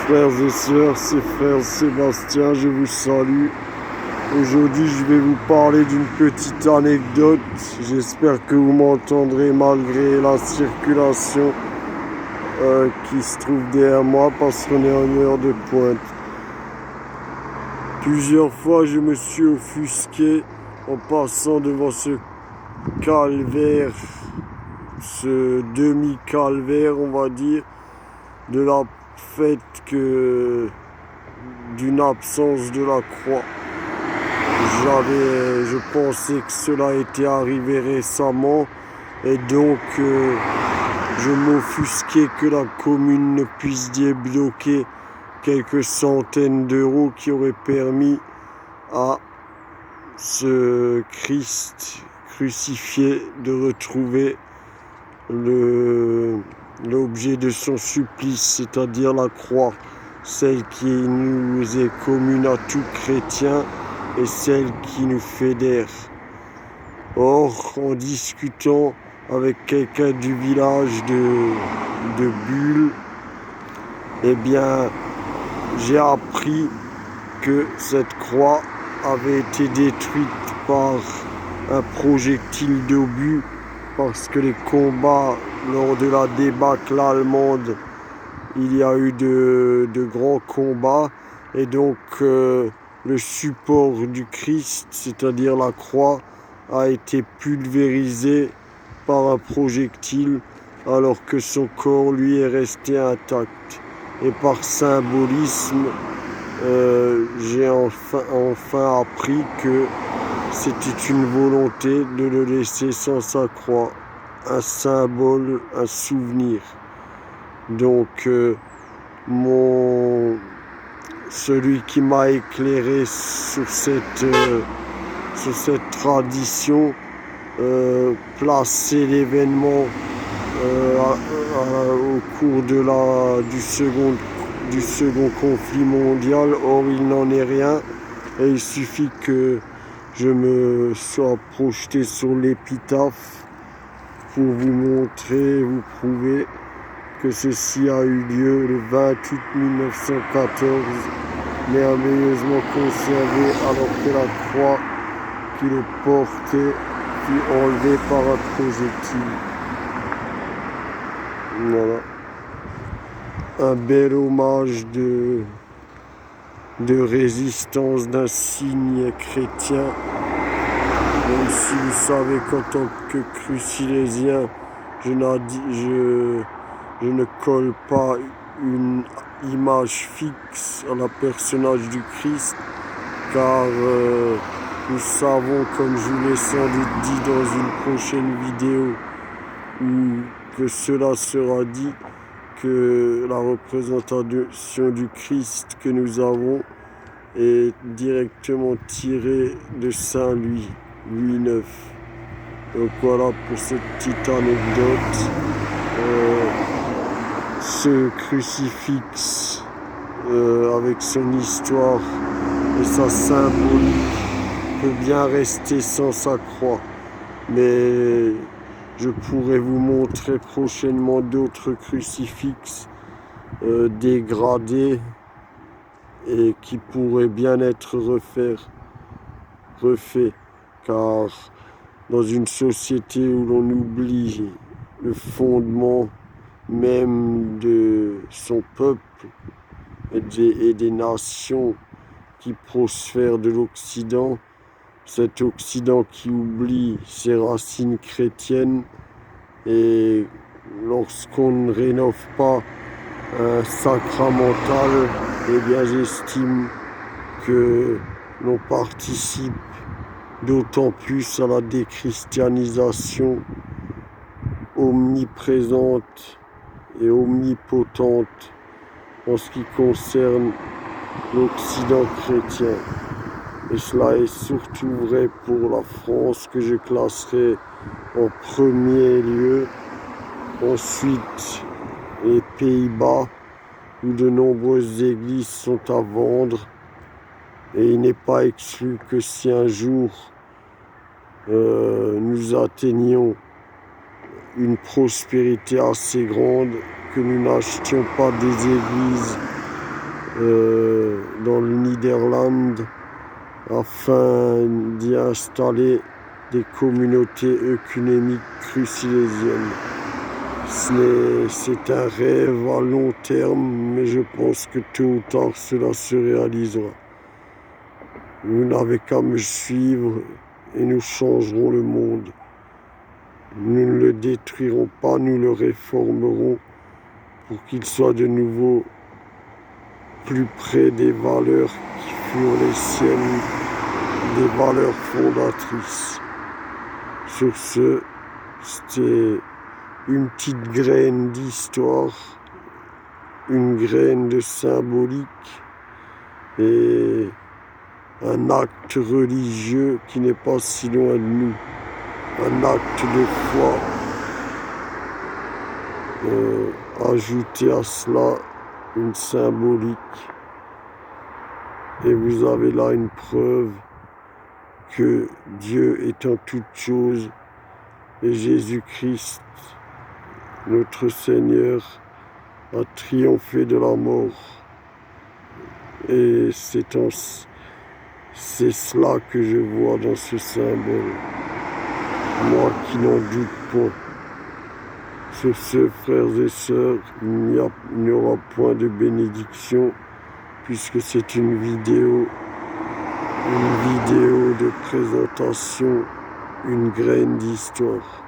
Frères et sœurs, c'est frère Sébastien, je vous salue. Aujourd'hui, je vais vous parler d'une petite anecdote. J'espère que vous m'entendrez malgré la circulation qui se trouve derrière moi parce qu'on est en heure de pointe. Plusieurs fois, je me suis offusqué en passant devant ce calvaire, ce demi-calvaire, on va dire, de la fait que d'une absence de la croix. Je pensais que cela était arrivé récemment et donc je m'offusquais que la commune ne puisse débloquer quelques centaines d'euros qui auraient permis à ce Christ crucifié de retrouver l'objet de son supplice, c'est-à-dire la croix, celle qui nous est commune à tout chrétien et celle qui nous fédère. Or, en discutant avec quelqu'un du village de Bulle, eh bien, j'ai appris que cette croix avait été détruite par un projectile d'obus parce que les combats lors de la débâcle allemande, il y a eu de grands combats et donc le support du Christ, c'est-à-dire la croix, a été pulvérisé par un projectile alors que son corps, lui, est resté intact. Et par symbolisme, j'ai enfin appris que c'était une volonté de le laisser sans sa croix, un symbole, un souvenir. Donc, celui qui m'a éclairé sur cette tradition, placer l'événement au cours du second conflit mondial. Or, il n'en est rien et il suffit que je me sois projeté sur l'épitaphe pour vous montrer, vous prouver que ceci a eu lieu le 28 1914, merveilleusement conservé alors que la croix qui le portait fut enlevée par un projectile. Voilà. Un bel hommage de résistance d'un signe chrétien. Même si vous savez qu'en tant que crucilésien, je ne colle pas une image fixe à la personnage du Christ, car nous savons, comme je vous l'ai sans doute dit dans une prochaine vidéo, que cela sera dit, que la représentation du Christ que nous avons est directement tirée de Saint Louis IX. Donc voilà pour cette petite anecdote. Ce crucifix avec son histoire et sa symbolique peut bien rester sans sa croix, mais je pourrais vous montrer prochainement d'autres crucifix dégradés et qui pourraient bien être refaits, car dans une société où l'on oublie le fondement même de son peuple et des nations qui prospèrent de l'Occident, cet Occident qui oublie ses racines chrétiennes, et lorsqu'on ne rénove pas un sacramental, eh bien j'estime que l'on participe d'autant plus à la déchristianisation omniprésente et omnipotente en ce qui concerne l'Occident chrétien. Et cela est surtout vrai pour la France, que je classerai en premier lieu. Ensuite, les Pays-Bas, où de nombreuses églises sont à vendre. Et il n'est pas exclu que si un jour nous atteignions une prospérité assez grande, que nous n'achetions pas des églises dans le Niderlande afin d'y installer des communautés œcuméniques crucilésiennes. C'est un rêve à long terme, mais je pense que tôt ou tard cela se réalisera. Vous n'avez qu'à me suivre et nous changerons le monde. Nous ne le détruirons pas, nous le réformerons pour qu'il soit de nouveau plus près des valeurs qui furent les siennes, des valeurs fondatrices. Sur ce, c'était une petite graine d'histoire, une graine de symbolique et un acte religieux qui n'est pas si loin de nous, un acte de foi. Ajoutez à cela une symbolique et vous avez là une preuve que Dieu est en toutes choses et Jésus-Christ, notre Seigneur, a triomphé de la mort. Et c'est cela que je vois dans ce symbole, moi qui n'en doute pas. Sur ce, frères et sœurs, il n'y aura point de bénédiction puisque c'est une vidéo de présentation, une graine d'histoire.